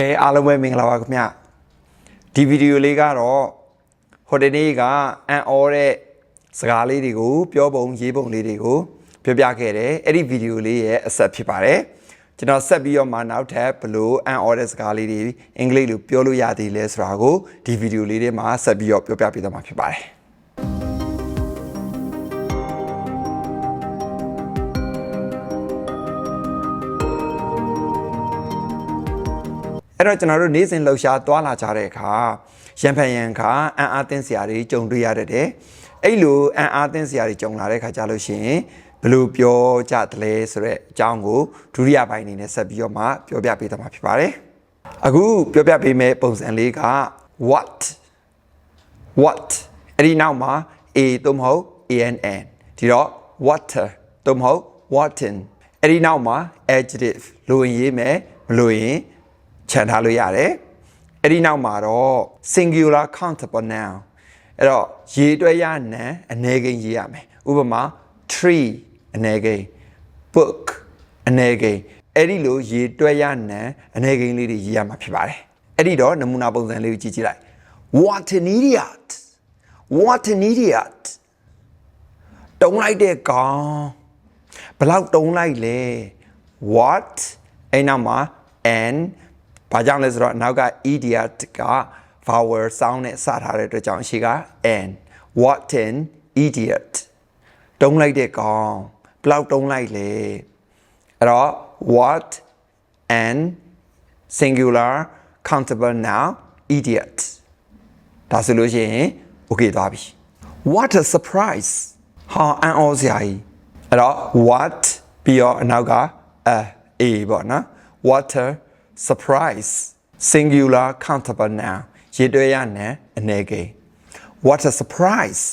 Okay အားလုံးပဲမင်္ဂလာပါခင်ဗျဒီဗီဒီယိုလေးကတော့ဟိုတနေ့ကအန်အော်တဲ့စကားလေးတွေကိုပြောပုံရေးပုံလေးတွေကိုပြောပြခဲ့တယ်အဲ့ဒီဗီဒီယိုလေးရဲ့အဆက်ဖြစ်ပါတယ်ကျွန်တော်ဆက်ပြီးတော့မှနောက်ထပ်ဘလို့အန်အော်တဲ့စကားလေးတွေအင်္ဂလိပ်လိုပြောလို့ရသေးလဲဆိုတာကိုဒီဗီဒီယိုလေးထဲမှာဆက်ပြီးတော့ပြောပြပေးသွားမှာဖြစ်ပါတယ်အဲ့တော့ကျွန်တော်တို့နေ့စဉ်လှူရှားသွားလာကြတဲ့အခါရံဖန်ရံခါအန်အားသင်းစရာတွေကြုံတွေ့ရတတ်တယ်အဲ့လိုအန်အားသင်းစရာတွေကြုံလာတဲ့အခါကြလို့ရှိရင်ဘယ်လိုပြောကြသလဲဆိုတဲ့အကြောင်းကိုဒုတိယပိုင်းအနေနဲ့ဆက်ပြီးတော့မှပြောပြပေးသွားမှာဖြစ်ပါတယ်အခုပြောပြပေးမယ့်ပုံစံလေးက what အဲ့ဒီနောက်မှာ a သို့မဟုတ် ann ဒီတော့ water သို့မဟုတ် waten အဲ့ဒီနောက်မှာ adjective လိုရင်ရေးမယ်မလိုရင်ခြံထားလို့ရတယ်အဲ့ဒီနောက်မှာတော့ singular countable noun အဲ့တော့ရေတွက်ရနံအနေကိန်းရေးရမယ်ဥပမာ tree အနေကိန်း book အနေကိန်းအဲ့ဒီလိုရေတွက်ရနံအနေကိန်းလေးတွေရေးရမှာဖြစ်ပါတယ်အဲ့ဒီတော့နမူနာပုံစံလေးကိုကြည့်ကြည့်လိုက် what an idiot တုံးလိုက်တဲ့ကောင်ဘယ်လောက်တုံးလိုက်လဲ what အဲ့နောက်မှာ andဘာကြောင့်လဲဆိုတော့နောက်က idiot က vowel sound နဲ့စထားတဲ့အတွက်ကြောင့်အရှိက and what an idiot တုံးလိုက်တဲ့ကောင်ဘယ်လောက်တုံးလိုက်လဲအဲ့တော့ what an singular countable noun idiot ဒါဆိုလို့ရှိရင် okay သွားပြီ what a surprise ဟာအံ့ဩစရာကြီးအဲ့တော့ what ပြီးတော့အနောက်က a ပေါ့နော် what a surprise singular countable noun ရေတွက်ရနံအနေကိန်း what a surprise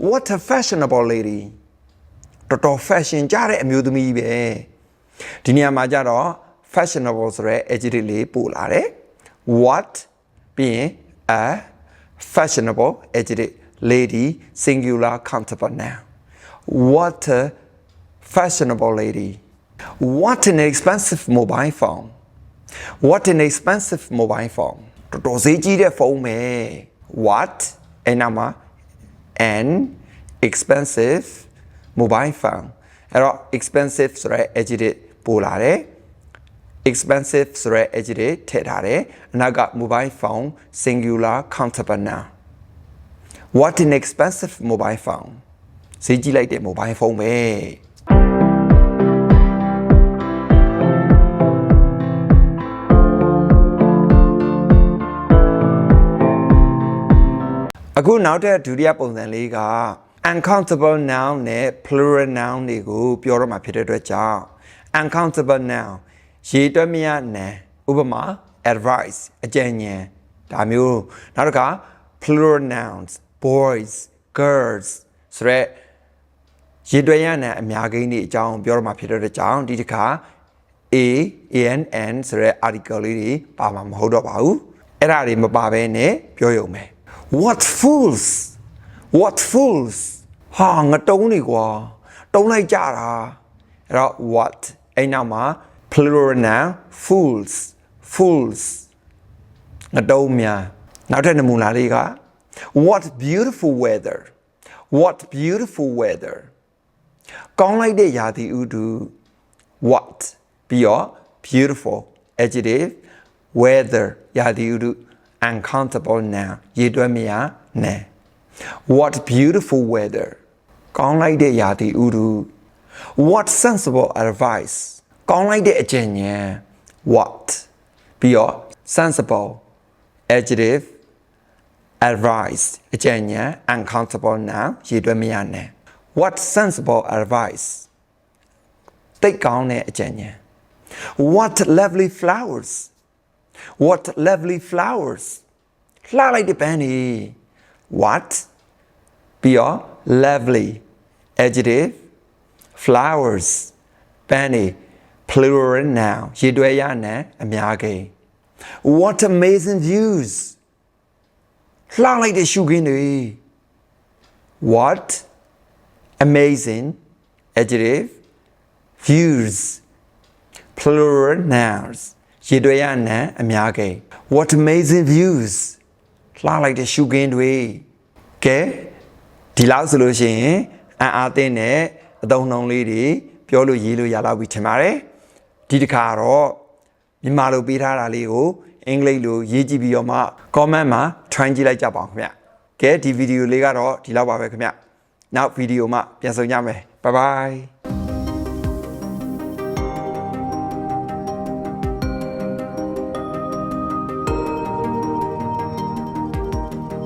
what a fashionable lady တော်တော် fashion ကြတဲ့အမျိုးသမီးပဲဒီနေရာမှာကြတော့ fashionable ဆိုတဲ့ adjective လေးပို့လာတယ် what ပြီးရင် a fashionable adjective lady singular countable noun what a fashionable lady what an expensive mobile phone what an expensive mobile phone တော်တော်ဈေးကြီးတဲ့ဖုန်းပဲ what အဲ့နာမှာ an expensive mobile phone အဲ့တော့ expensive ဆိုတဲ့ adjective ပို့လာတယ် expensive ဆိုတဲ့ adjective ထည့်ထားတယ်အနောက်က mobile phone singular countable noun what an expensive mobile phone ဈေးကြီးလိုက်တဲ့ mobile phone ပဲအခုနောက်တဲ့ဒုတိယပုံစံလေးက uncountable noun နဲ့ plural noun တွေကိုပြောရမှာဖြစ်တဲ့အတွက်ကြောင့် uncountable noun ရေတွက်မရနံဥပမာ advice အကြံဉာဏ်ဒါမျိုးနောက်တစ်ခါ plural nouns boys girls ဆိုရက်ရေတွက်ရနံအများကိန်းတွေအကြောင်းပြောရမှာဖြစ်တဲ့အတွက်ကြောင့်ဒီတစ်ခါ ann ဆိုရက် article လေးတွေပါမှာမဟုတ်တော့ပါဘူးအဲ့ဒါတွေမပါဘဲနဲ့ပြောရုံပဲ what fools ဟာငါတုံးနေကွာတုံးလိုက်ကြတာအဲ့တော့ what အဲ့နောက်မှာ plural noun fools ငါတုံးများနောက်ထပ်နမူနာလေးက what beautiful weather ကောင်းလိုက်တဲ့ရာသီဥတု what ပြီးတော့ beautiful adjective weather ရာသီဥတု uncountable noun ရေတွက်မရနံ what beautiful weather ကောင်းလိုက်တဲ့ရာသီဥတု what sensible advice ကောင်းလိုက်တဲ့အကြံဉာဏ် what ပြီးတော့ sensible adjective advice အကြံဉာဏ် uncountable noun ရေတွက်မရနံ what sensible advice သိကောင်းတဲ့အကြံဉာဏ် what lovely flowers လှလိုက်တဲ့ပန်းနေ what ပြီးတော့ lovely adjective flowers ပန်းနေ plural noun ရေတွက်ရနံအများကိန်း what amazing views လှလိုက်တဲ့ရှုခင်းတွေ what amazing adjective views plural nouns ရေတွဲရနံအများကိန်း What amazing views လှလိုက်တဲ့ရှုခင်းတွေကဲဒီလောက်ဆိုလို့ရှိရင်အားသိတဲ့အသုံးနှုန်းလေးတွေပြောလို့ရေးလို့ရတော့ပြီထင်ပါတယ်ဒီတစ်ခါတော့မြန်မာလိုပေးထားတာလေးကိုအင်္ဂလိပ်လိုရေးကြည့်ပြီးတော့မှ comment မှာ try ကြည့်လိုက်ကြပါဦးခင်ဗျကဲဒီဗီဒီယိုလေးကတော့ဒီလောက်ပါပဲခင်ဗျနောက်ဗီဒီယိုမှာပြန်ဆုံကြမယ် bye bye